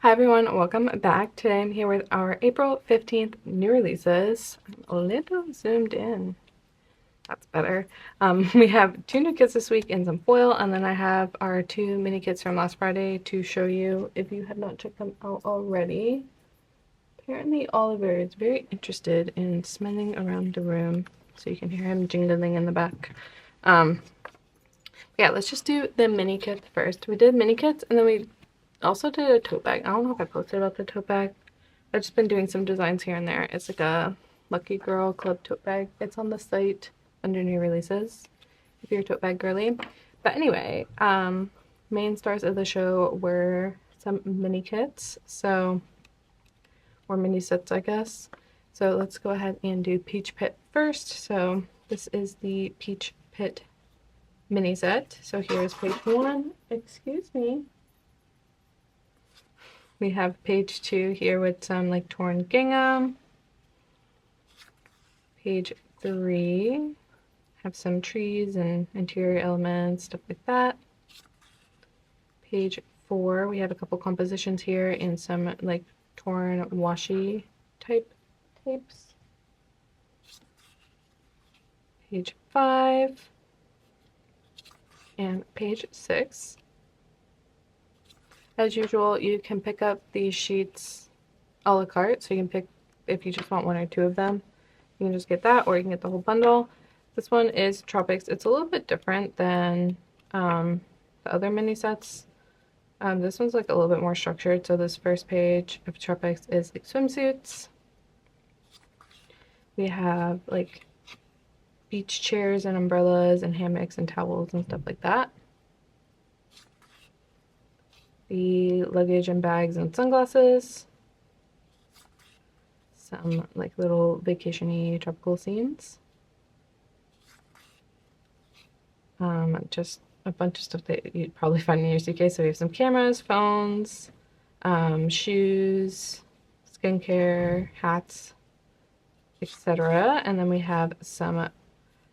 Hi everyone, welcome back. Today I'm here with our April 15th new releases. I'm a little zoomed in. That's better. We have two new kits this week and some foil, and then I have our two mini kits from last Friday to show you if you have not checked them out already. Apparently Oliver is very interested in smelling around the room, so you can hear him jingling in the back. Yeah, let's just do the mini kit first. We did mini kits, and then we also did a tote bag. I don't know if I posted about the tote bag. I've just been doing some designs here and there. It's like a Lucky Girl Club tote bag. It's on the site under new releases if you're a tote bag girly. But anyway, main stars of the show were some mini kits, or mini sets, I guess. So let's go ahead and do Peach Pit first. So this is the Peach Pit mini set. So here's page 1. Excuse me. We have page 2 here with some like torn gingham. Page 3 have some trees and interior elements, stuff like that. Page 4 we have a couple compositions here and some like torn washi type tapes. Page 5 and page 6. As usual, you can pick up these sheets a la carte, so you can pick if you just want one or two of them. You can just get that, or you can get the whole bundle. This one is Tropics. It's a little bit different than the other mini sets. This one's like a little bit more structured, so this first page of Tropics is like swimsuits. We have like beach chairs and umbrellas and hammocks and towels and stuff like that. The luggage and bags and sunglasses. Some like little vacation-y tropical scenes. Just a bunch of stuff that you'd probably find in your suitcase. So we have some cameras, phones, shoes, skincare, hats, etc. And then we have some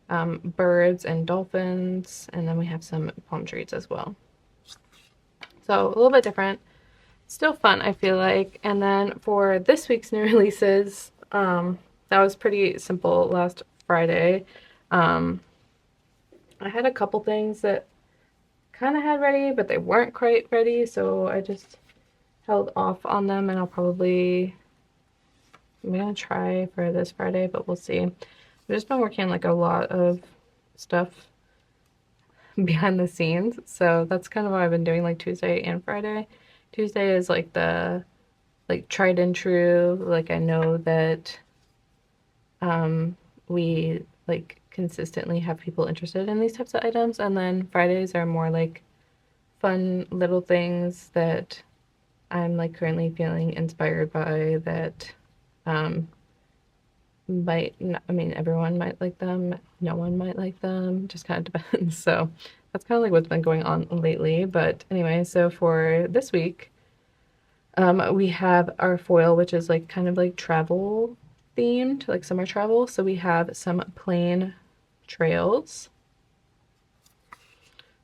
birds and dolphins, and then we have some palm trees as well. So a little bit different, still fun, I feel like. And then for this week's new releases, that was pretty simple last Friday. I had a couple things that kind of had ready, but they weren't quite ready, so I just held off on them, and I'm gonna try for this Friday, but we'll see. I've just been working on like a lot of stuff behind the scenes, so that's kind of what I've been doing like Tuesday and Friday. Tuesday is like the tried and true, like I know that we like consistently have people interested in these types of items, and then Fridays are more like fun little things that I'm like currently feeling inspired by that might not, I mean, everyone might like them, no one might like them, just kind of depends. So that's kind of like what's been going on lately. But anyway, so for this week, we have our foil, which is like kind of like travel themed, like summer travel. So we have some plain trails.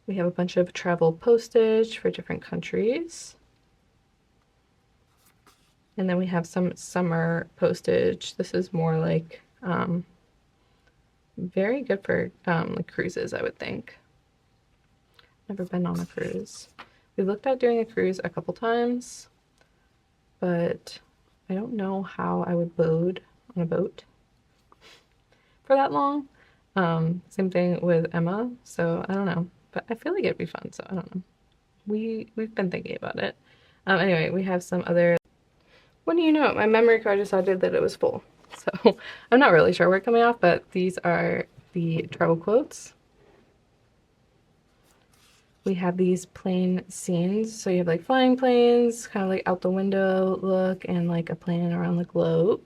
We have a bunch of travel postage for different countries. And then we have some summer postage. This is more like very good for like cruises, I would think. Never been on a cruise. We looked at doing a cruise a couple times, but I don't know how I would load on a boat for that long. Same thing with Emma, so I don't know. But I feel like it'd be fun, so I don't know. We've been thinking about it. Anyway, we have some other. What do you know? My memory card decided that it was full. So I'm not really sure where it's coming off, but these are the travel quotes. We have these plain scenes. So you have like flying planes, kind of like out the window look, and like a plane around the globe.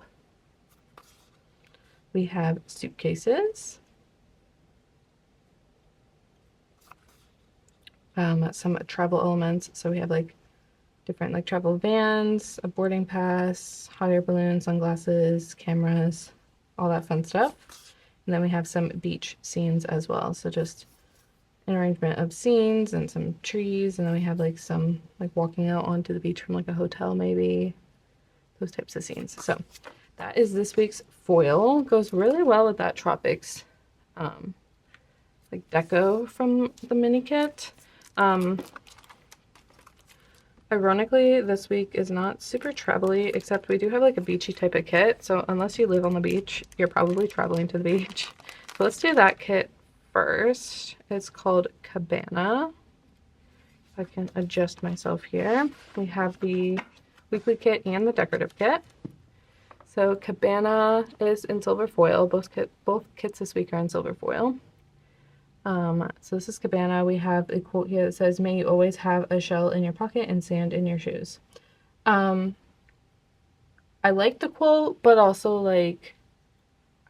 We have suitcases. Some travel elements. So we have like different like travel vans, a boarding pass, hot air balloon, sunglasses, cameras, all that fun stuff. And then we have some beach scenes as well. So just an arrangement of scenes and some trees, and then we have like some like walking out onto the beach from like a hotel maybe, those types of scenes. So that is this week's foil. Goes really well with that Tropics like deco from the mini kit. Ironically, this week is not super travel-y, except we do have like a beachy type of kit. So unless you live on the beach, you're probably traveling to the beach. So let's do that kit first. It's called Cabana. If I can adjust myself here. We have the weekly kit and the decorative kit. So Cabana is in silver foil. Both kits this week are in silver foil. So this is Cabana. We have a quote here that says, "May you always have a shell in your pocket and sand in your shoes." I like the quote, but also like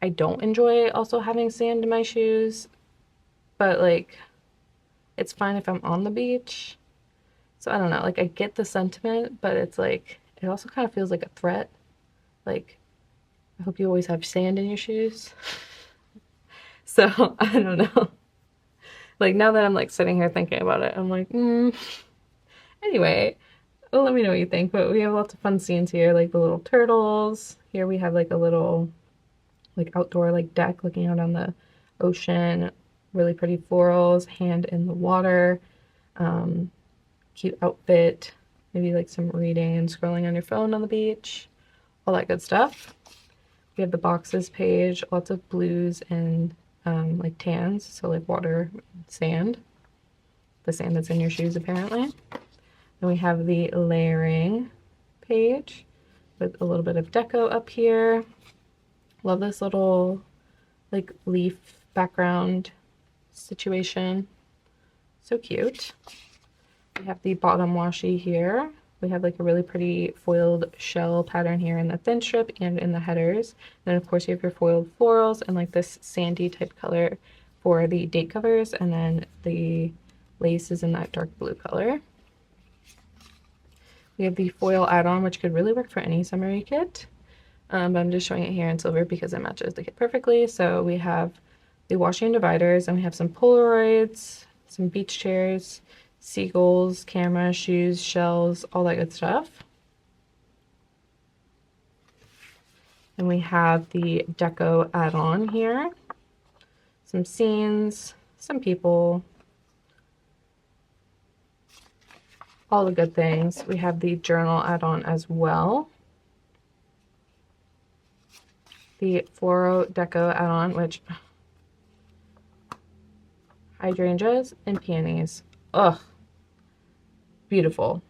I don't enjoy also having sand in my shoes. But like it's fine if I'm on the beach. So I don't know, like I get the sentiment, but it's like it also kind of feels like a threat. Like, I hope you always have sand in your shoes. So I don't know. Like now that I'm like sitting here thinking about it, I'm like, Anyway, well, let me know what you think. But we have lots of fun scenes here, like the little turtles. Here we have like a little like outdoor like deck looking out on the ocean. Really pretty florals, hand in the water. Cute outfit. Maybe like some reading and scrolling on your phone on the beach. All that good stuff. We have the boxes page, lots of blues and like tans, so like water, sand, the sand that's in your shoes apparently. Then we have the layering page with a little bit of deco up here. Love this little like leaf background situation, so cute. We have the bottom washi here. We have like a really pretty foiled shell pattern here in the thin strip and in the headers. Then of course you have your foiled florals and like this sandy type color for the date covers, and then the lace is in that dark blue color. We have the foil add-on, which could really work for any summery kit, but I'm just showing it here in silver because it matches the kit perfectly. So we have the washi and dividers, and we have some Polaroids, some beach chairs, seagulls, camera, shoes, shells, all that good stuff. And we have the deco add-on here. Some scenes, some people, all the good things. We have the journal add-on as well. The Fluoro Deco add-on, which hydrangeas and peonies. Ugh. Beautiful.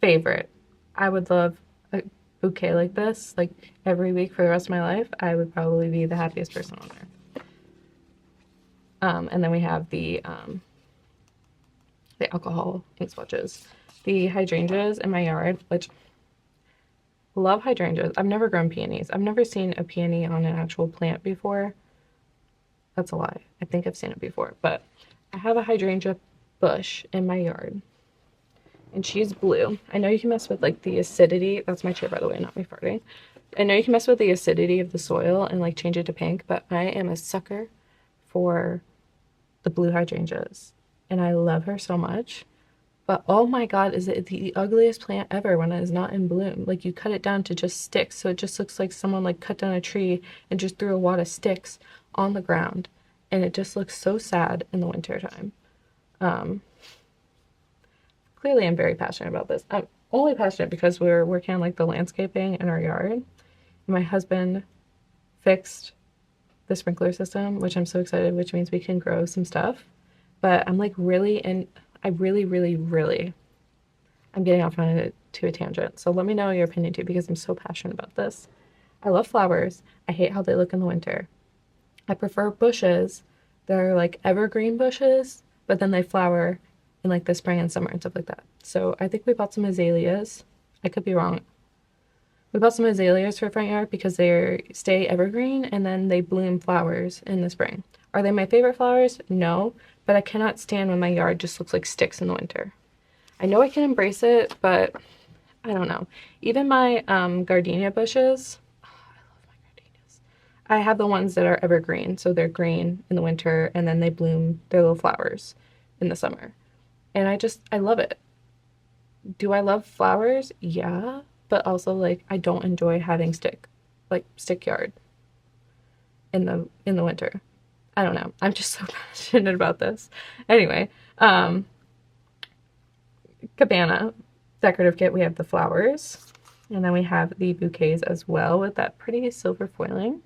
Favorite. I would love a bouquet like this like every week for the rest of my life. I would probably be the happiest person on earth. And then we have the alcohol ink swatches. The hydrangeas in my yard, which love hydrangeas. I've never grown peonies. I've never seen a peony on an actual plant before. That's a lie. I think I've seen it before, but I have a hydrangea bush in my yard, and she's blue. I know you can mess with like the acidity. That's my chair, by the way, not me farting. I know you can mess with the acidity of the soil and like change it to pink, but I am a sucker for the blue hydrangeas, and I love her so much. But oh my god, is it the ugliest plant ever when it is not in bloom. Like you cut it down to just sticks, so it just looks like someone like cut down a tree and just threw a wad of sticks on the ground, and it just looks so sad in the winter time. Clearly I'm very passionate about this. I'm only passionate because we're working on like the landscaping in our yard. My husband fixed the sprinkler system, which I'm so excited, which means we can grow some stuff. But I'm like really, and I really, I'm getting off on to a tangent. So let me know your opinion too, because I'm so passionate about this. I love flowers. I hate how they look in the winter. I prefer bushes. They're like evergreen bushes, but then they flower in like the spring and summer and stuff like that. So I think we bought some azaleas. I could be wrong. We bought some azaleas for front yard because they stay evergreen and then they bloom flowers in the spring. Are they my favorite flowers? No, but I cannot stand when my yard just looks like sticks in the winter. I know I can embrace it, but I don't know. Even my gardenia bushes, oh, I love my gardenias. I have the ones that are evergreen, so they're green in the winter and then they bloom their little flowers in the summer. And I love it. Do I love flowers? Yeah, but also like I don't enjoy having stick yard in the winter. I don't know. I'm just so passionate about this. Anyway, Cabana decorative kit, we have the flowers, and then we have the bouquets as well with that pretty silver foiling.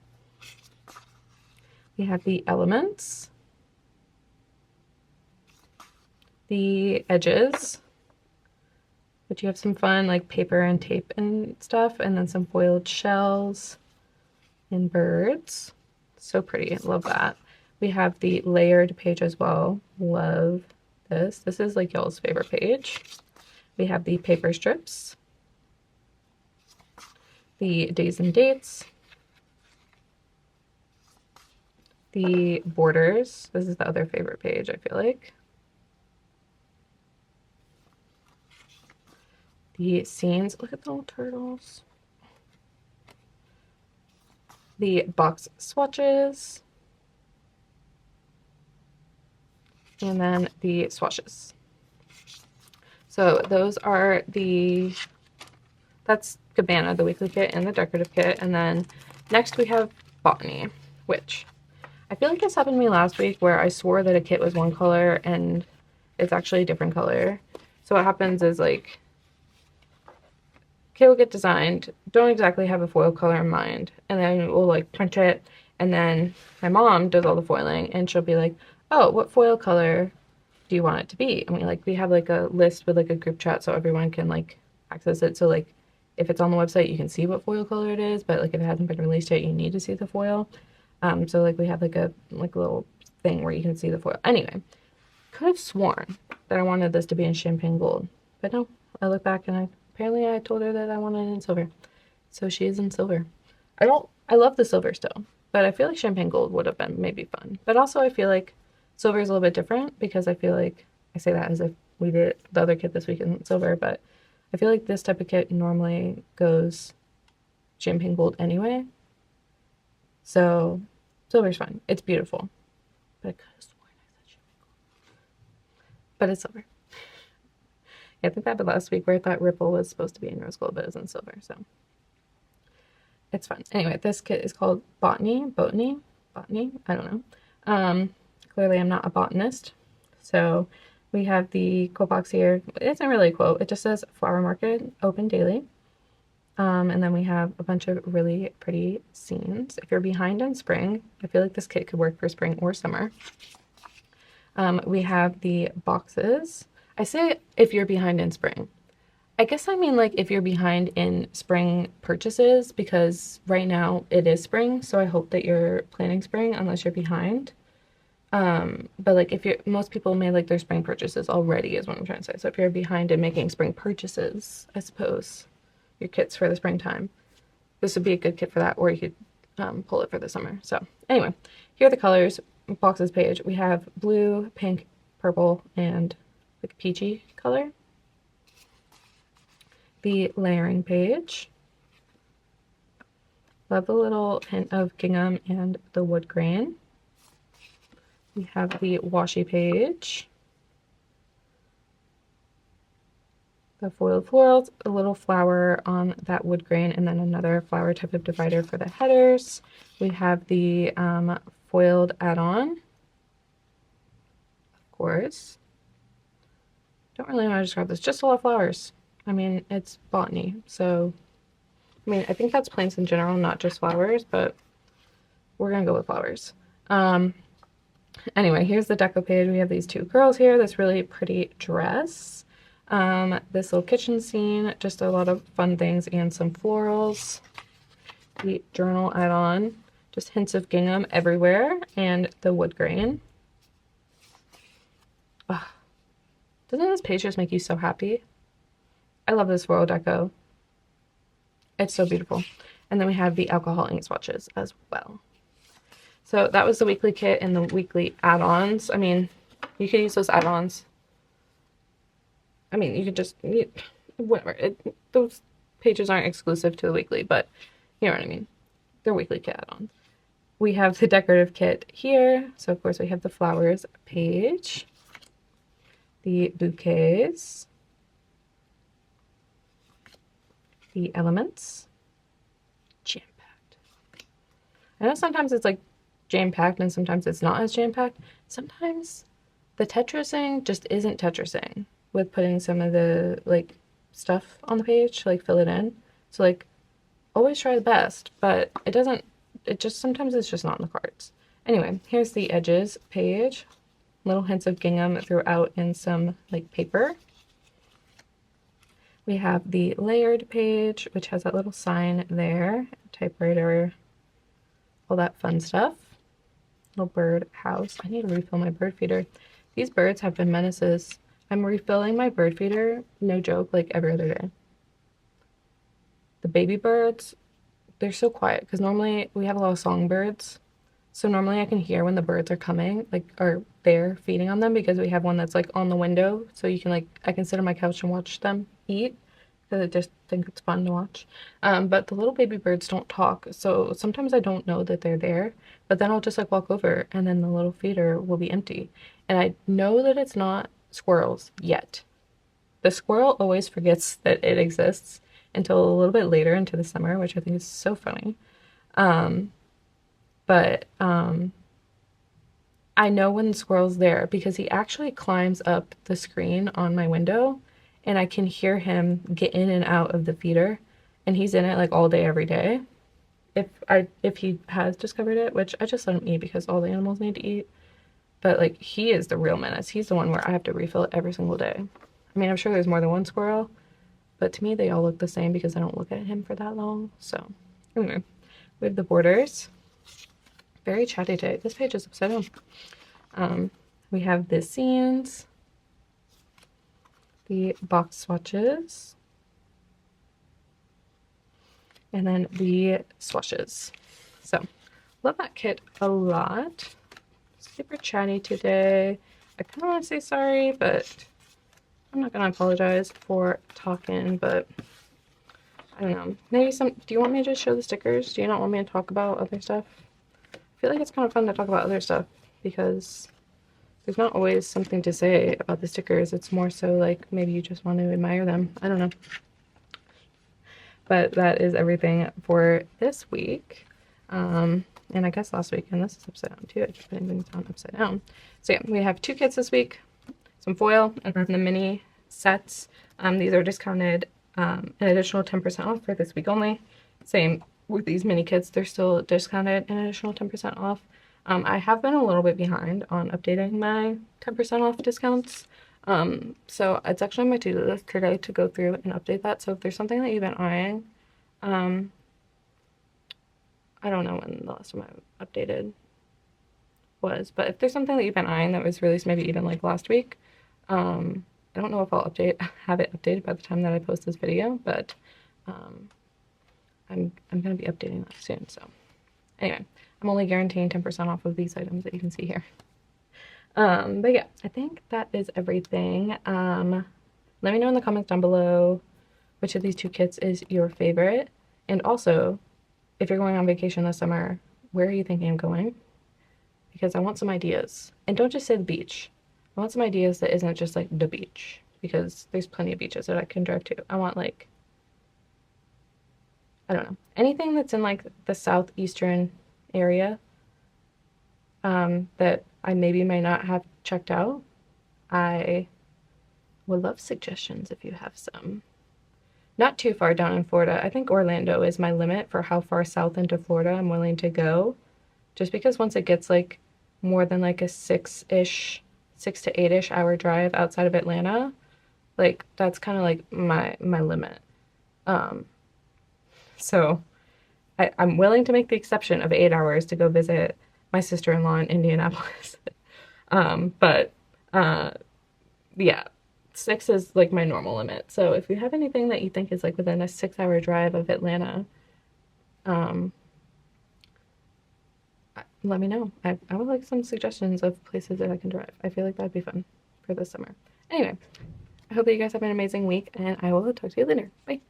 We have the elements, the edges, but you have some fun like paper and tape and stuff, and then some foiled shells and birds. So pretty. Love that. We have the layered page as well. Love this. This is like y'all's favorite page. We have the paper strips, the days and dates, the borders. This is the other favorite page, I feel like. The scenes. Look at the little turtles. The box swatches. And then the swatches. So those are that's Cabana, the weekly kit, and the decorative kit. And then next we have Botany, which I feel like this happened to me last week where I swore that a kit was one color and it's actually a different color. So what happens is like, kit will get designed, don't exactly have a foil color in mind, and then we'll like print it, and then my mom does all the foiling and she'll be like, oh, what foil color do you want it to be? And we have like a list with like a group chat so everyone can like access it. So like if it's on the website you can see what foil color it is, but like if it hasn't been released yet you need to see the foil. So like we have like a little thing where you can see the foil. Anyway, could have sworn that I wanted this to be in champagne gold, but no, I look back and apparently I told her that I wanted it in silver. So she is in silver. I love the silver still, but I feel like champagne gold would have been maybe fun. But also I feel like silver is a little bit different because I feel like, I say that as if we did the other kit this week in silver, but I feel like this type of kit normally goes champagne gold anyway. So silver's fine. It's beautiful. But I could have sworn I said champagne gold. But it's silver. I think that happened last week where I thought Ripple was supposed to be in rose gold, but it's in silver, so it's fun. Anyway, this kit is called Botany, I don't know. Clearly I'm not a botanist. So we have the quote box here. It isn't really a quote, it just says flower market open daily. And then we have a bunch of really pretty scenes. If you're behind in spring, I feel like this kit could work for spring or summer. We have the boxes. I say if you're behind in spring. I guess I mean like if you're behind in spring purchases, because right now it is spring, so I hope that you're planning spring unless you're behind. But like most people made like their spring purchases already is what I'm trying to say. So if you're behind in making spring purchases, I suppose, your kits for the springtime, this would be a good kit for that, or you could pull it for the summer. So anyway, here are the colors, boxes page. We have blue, pink, purple, and like peachy color. The layering page. Love the little hint of gingham and the wood grain. We have the washi page. The foiled florals, a little flower on that wood grain, and then another flower type of divider for the headers. We have the foiled add-on, of course. Don't really know how to describe this, just a lot of flowers. I mean, it's botany, so I mean, I think that's plants in general, not just flowers, but we're gonna go with flowers. Anyway, here's the deco page. We have these two girls here, this really pretty dress. This little kitchen scene, just a lot of fun things and some florals. The journal add-on, just hints of gingham everywhere, and the wood grain. Ugh. Doesn't this page just make you so happy? I love this floral deco. It's so beautiful. And then we have the alcohol ink swatches as well. So that was the weekly kit and the weekly add-ons. I mean, you could use those add-ons. I mean, you could just, whatever. Those pages aren't exclusive to the weekly, but you know what I mean. They're weekly kit add-ons. we have the decorative kit here. So of course we have the flowers page, the bouquets, the elements, jam-packed. I know sometimes it's like jam-packed and sometimes it's not as jam-packed. Sometimes the Tetrising just isn't Tetrising with putting some of the like stuff on the page to like fill it in. So like always try the best, but it just sometimes it's just not in the cards. Anyway, here's the edges page. Little hints of gingham throughout in some like paper. We have the layered page, which has that little sign there, typewriter, all that fun stuff. Little bird house. I need to refill my bird feeder. These birds have been menaces. I'm refilling my bird feeder, no joke, like every other day. The baby birds, they're so quiet because normally we have a lot of songbirds. So normally I can hear when the birds are coming, like, or they're feeding on them because we have one that's like on the window. So you can like, I can sit on my couch and watch them eat because I just think it's fun to watch. But the little baby birds don't talk. So sometimes I don't know that they're there, but then I'll just like walk over and then the little feeder will be empty. And I know that it's not squirrels yet. The squirrel always forgets that it exists until a little bit later into the summer, which I think is so funny. But I know when the squirrel's there because he actually climbs up the screen on my window and I can hear him get in and out of the feeder, and he's in it like all day every day. If he has discovered it, which I just let him eat because all the animals need to eat. But like he is the real menace. He's the one where I have to refill it every single day. I mean, I'm sure there's more than one squirrel, but to me they all look the same because I don't look at him for that long. So anyway, we have the borders. Very chatty today. This page is upside down. We have the scenes, the box swatches, and then the swatches. So love that kit a lot. Super chatty today. I kind of want to say sorry, but I'm not going to apologize for talking, but I don't know. Maybe do you want me to just show the stickers? Do you not want me to talk about other stuff? I feel like it's kind of fun to talk about other stuff because there's not always something to say about the stickers. It's more so like maybe you just want to admire them. I don't know. But that is everything for this week. And I guess last week, and this is upside down too. I keep putting things on upside down. So yeah, we have 2 kits this week, some foil, and then the mini sets. These are discounted an additional 10% off for this week only. Same with these mini kits, they're still discounted an additional 10% off. I have been a little bit behind on updating my 10% off discounts. So it's actually on my to-do list today to go through and update that. So if there's something that you've been eyeing, I don't know when the last time I updated was, but if there's something that you've been eyeing that was released maybe even like last week, I don't know if I'll have it updated by the time that I post this video, but I'm going to be updating that soon. So anyway, I'm only guaranteeing 10% off of these items that you can see here. But yeah, I think that is everything. Let me know in the comments down below which of these 2 kits is your favorite. And also, if you're going on vacation this summer, where are you thinking of going? Because I want some ideas. And don't just say the beach. I want some ideas that isn't just like the beach, because there's plenty of beaches that I can drive to. I want like, I don't know, anything that's in like the southeastern area that I maybe may not have checked out. I would love suggestions if you have some. Not too far down in Florida. I think Orlando is my limit for how far south into Florida I'm willing to go. Just because once it gets like more than like a 6 to 8-ish hour drive outside of Atlanta, like that's kind of like my limit. So I'm willing to make the exception of 8 hours to go visit my sister-in-law in Indianapolis. Yeah, 6 is like my normal limit. So if you have anything that you think is like within a 6-hour drive of Atlanta, let me know. I would like some suggestions of places that I can drive. I feel like that'd be fun for this summer. Anyway, I hope that you guys have an amazing week, and I will talk to you later. Bye.